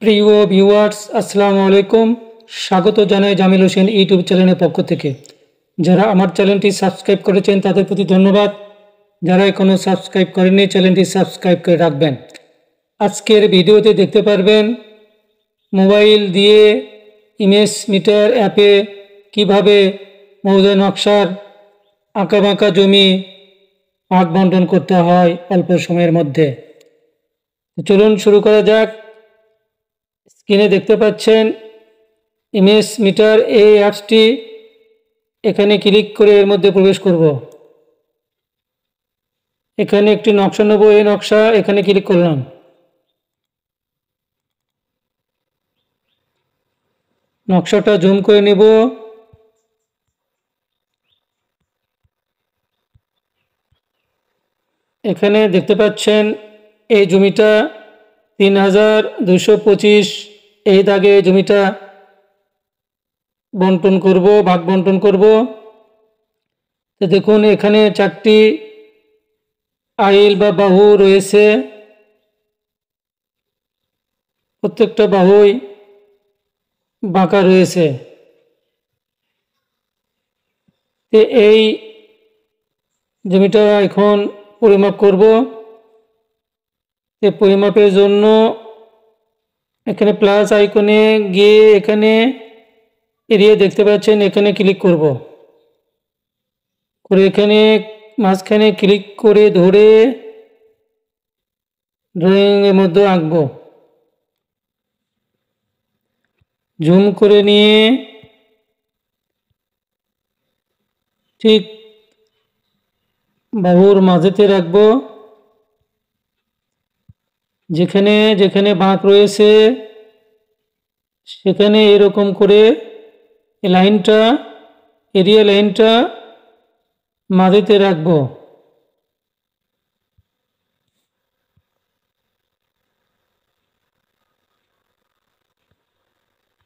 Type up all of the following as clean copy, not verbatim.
প্রিয় ভিউয়ার্স, আসসালামু আলাইকুম। স্বাগত জানাই জামিল হোসেন ইউটিউব চ্যানেলের পক্ষ থেকে। যারা আমার চ্যানেলটি সাবস্ক্রাইব করেছেন তাদের প্রতি ধন্যবাদ। যারা এখনও সাবস্ক্রাইব করেননি চ্যানেলটি সাবস্ক্রাইব করে রাখবেন। আজকের ভিডিওতে দেখতে পারবেন মোবাইল দিয়ে ইমেজ মিটার অ্যাপে কিভাবে মৌজা নকশার আঁকাবাঁকা জমি ভাগ বন্টন করতে হয় অল্প সময়ের মধ্যে। চলুন শুরু করা যাক। স্ক্রিনে দেখতে পাচ্ছেন ইমেজ মিটার এই অ্যাপসটি। এখানে ক্লিক করে এর মধ্যে প্রবেশ করব। এখানে একটি নকশা নেব, এই নকশা এখানে ক্লিক করলাম। নকশাটা জুম করে নেব। এখানে দেখতে পাচ্ছেন এই জমিটা 3225, এই দাগে জমিটা বন্টন করব, ভাগ বন্টন করব। তো দেখুন এখানে 4টি আইল বা বাহু রয়েছে, প্রত্যেকটা বাহুই বাঁকা রয়েছে। এই জমিটা এখন পরিমাপ করব। পরিমাপের জন্য এখানে প্লাস আইকনে গিয়ে এখানে এরিয়া দেখতে পাচ্ছেন, এখানে ক্লিক করব। করে এখানে মাঝখানে ক্লিক করে ধরে ড্রয়িংয়ের মধ্যে আঁকবো। জুম করে নিয়ে ঠিক বাহুর মাঝেতে রাখবো। যেখানে যেখানে বাঁক রয়েছে সেখানে এরকম করে লাইনটা, এরিয়া লাইনটা মাঝেতে রাখবো।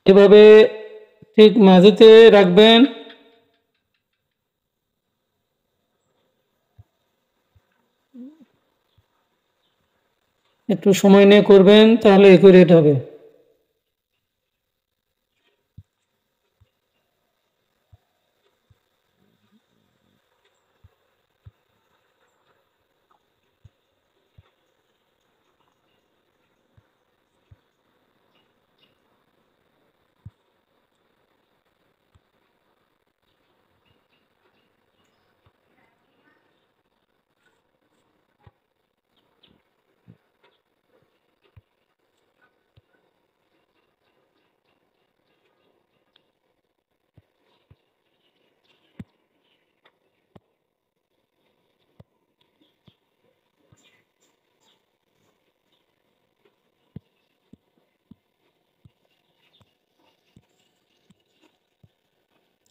এভাবে ঠিক মাঝেতে রাখবেন। একটু সময় নিয়ে করবেন, তাহলে একুরেট হবে।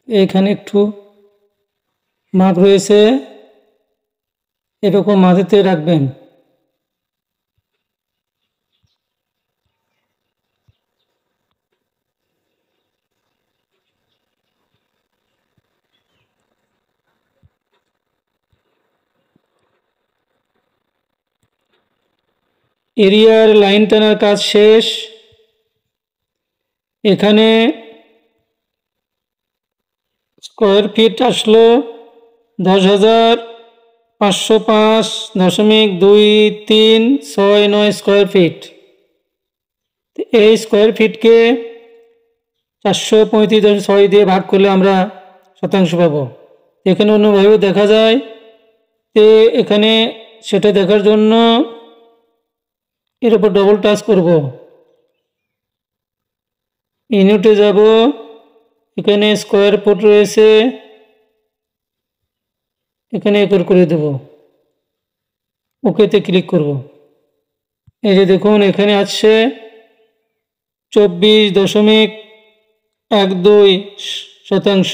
এখানে একটু মাপ রয়েছে, এরকম মাঝেতে রাখবেন। এরিয়ার লাইন টানার কাজ শেষ। এখানে স্কোয়ার ফিট আসলো 10,505.2369 স্কোয়ার ফিট। এই স্কোয়ার ফিটকে 435.6 দিয়ে ভাগ করলে আমরা শতাংশ পাবো। এখানে অন্যভাবেও দেখা যায়। এখানে সেটা দেখার জন্য এর উপর ডবল টাচ করব। ইউনিটে যাব, এখানে স্কোয়ার ফুট রয়েছে, এখানে একর করে দেব, ওকেতে ক্লিক করব। এই যে দেখুন এখানে আসছে 24.12 শতাংশ।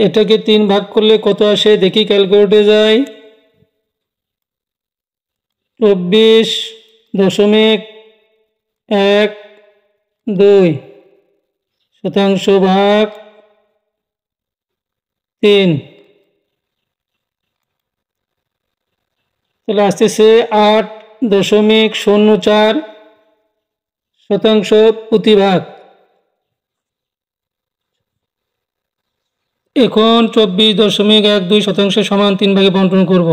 এটাকে 3 ভাগ করলে কত আসে দেখি, ক্যালকুলেটরে যাই। 24.12 শতাংশ ভাগ 3, তাহলে আসতেছে 8.04 শতাংশ প্রতি ভাগ। এখন 24.12 সমান 3 ভাগে বন্টন করব।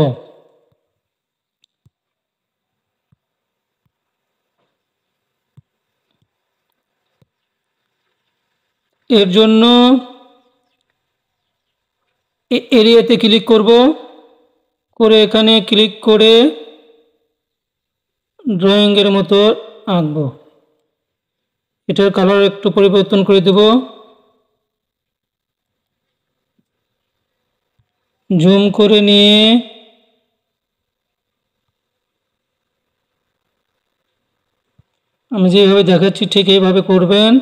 এর জন্য এরিয়াতে ক্লিক করব, করে এখানে ক্লিক করে ড্রয়িংয়ের মতো আঁকবো। এটার কালার একটু পরিবর্তন করে দেব, জুম করে নিয়ে আমি যেভাবে দেখাচ্ছি ঠিক এইভাবে করবেন।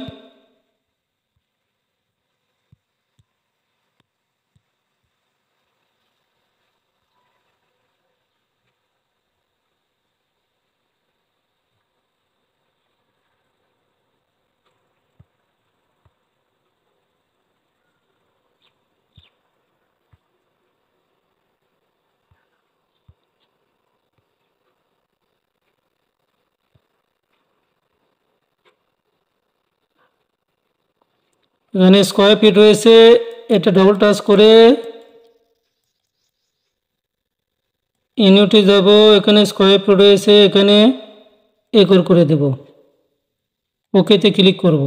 এখানে স্কয়ার ফিট রয়েছে, এটা ডবল টাচ করে ইউনিটে যাব, এখানে স্কয়ার ফিট রয়েছে, এখানে একর করে দেব, ওকেতে ক্লিক করব।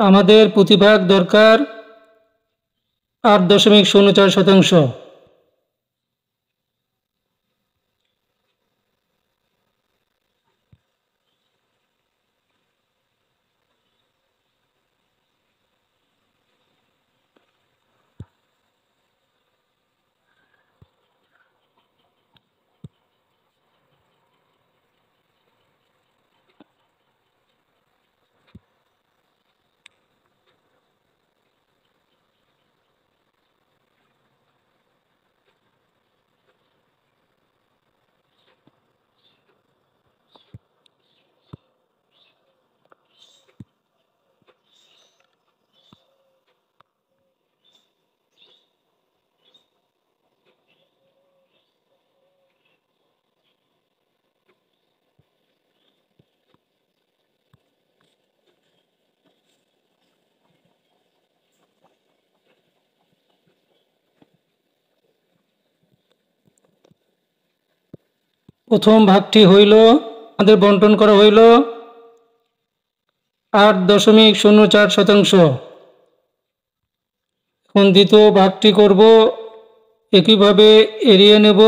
আমাদের প্রতিভাগ দরকার 8.04%। প্রথম ভাগটি হইল, আমাদের বন্টন করা হইল 8.04%। এখন দ্বিতীয় ভাগটি করব, একইভাবে এরিয়া নেব,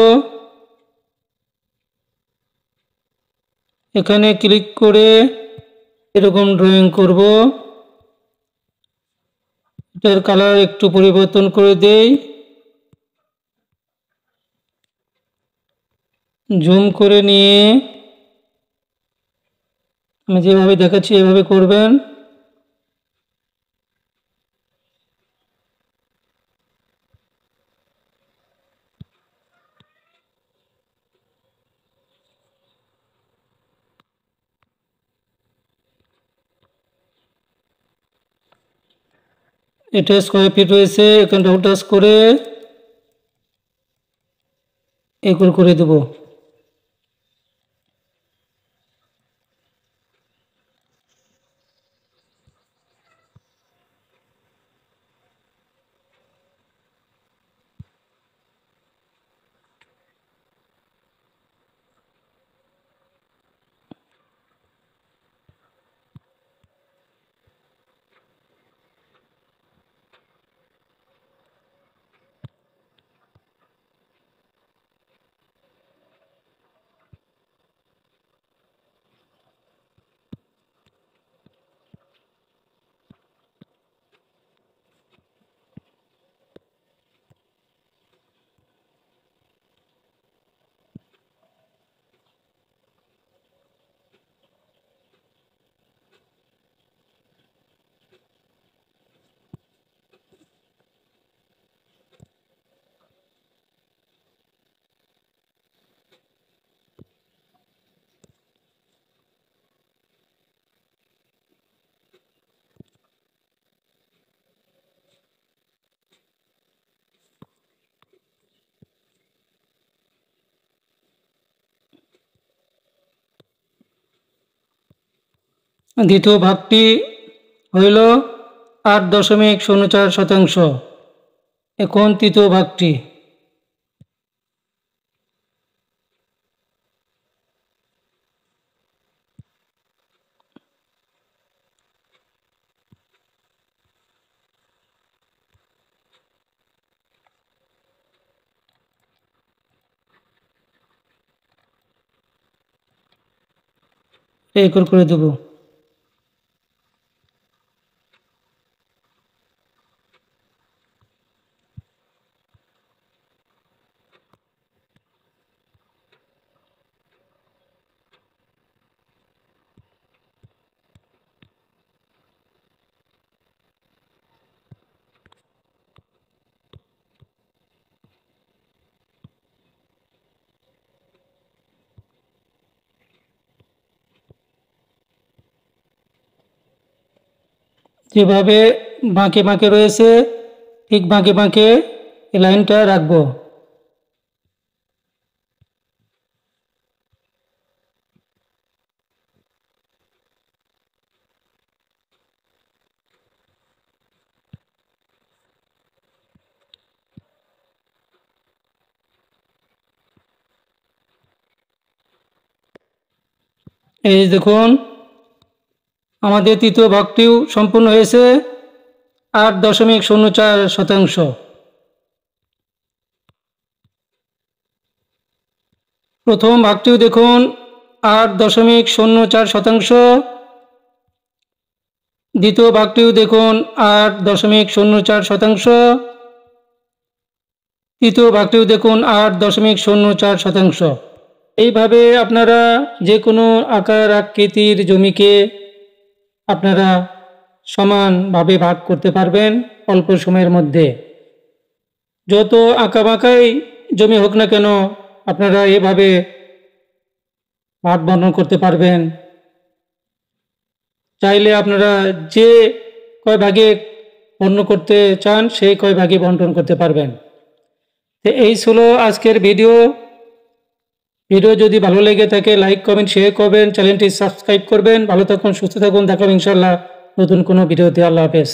এখানে ক্লিক করে এরকম ড্রয়িং করব। এটার কালার একটু পরিবর্তন করে দেই, জুম করে নিয়ে আমি যেভাবে দেখাচ্ছি এভাবে করবেন। এটা স্কয়ার ফিট রয়েছে, এখানে ডবল টাচ করে একর করে দেব। দ্বিতীয় ভাগটি হইল 8.04%। এখন তৃতীয় ভাগটি। এই করে দেব। যেভাবে বাঁকে বাঁকে রয়েছে ঠিক বাঁকে বাঁকে এই লাইনটা রাখবো। এই দেখুন আমাদের তৃতীয় ভাগটিও সম্পূর্ণ হয়েছে 8.04%। প্রথম ভাগটিও দেখুন 8.04%। দ্বিতীয় ভাগটিও দেখুন 8.04%। তৃতীয় ভাগটিও দেখুন 8.04%। এইভাবে আপনারা যে কোনো আকার আকৃতির জমিকে আপনারা সমানভাবে ভাগ করতে পারবেন অল্প সময়ের মধ্যে। যত আঁকাবাঁকাই জমি হোক না কেন আপনারা এভাবে ভাগ বণ্টন করতে পারবেন। চাইলে আপনারা যে কয় ভাগে বণ্টন করতে চান সেই কয় ভাগে বণ্টন করতে পারবেন। তো এই ছিল আজকের ভিডিও। যদি ভালো লেগে থাকে লাইক কমেন্ট শেয়ার করবেন, চ্যানেলটি সাবস্ক্রাইব করবেন। ভালো থাকুন, সুস্থ থাকুন, দেখা হবে ইনশাআল্লাহ নতুন কোনো ভিডিওতে। আল্লাহ হাফেজ।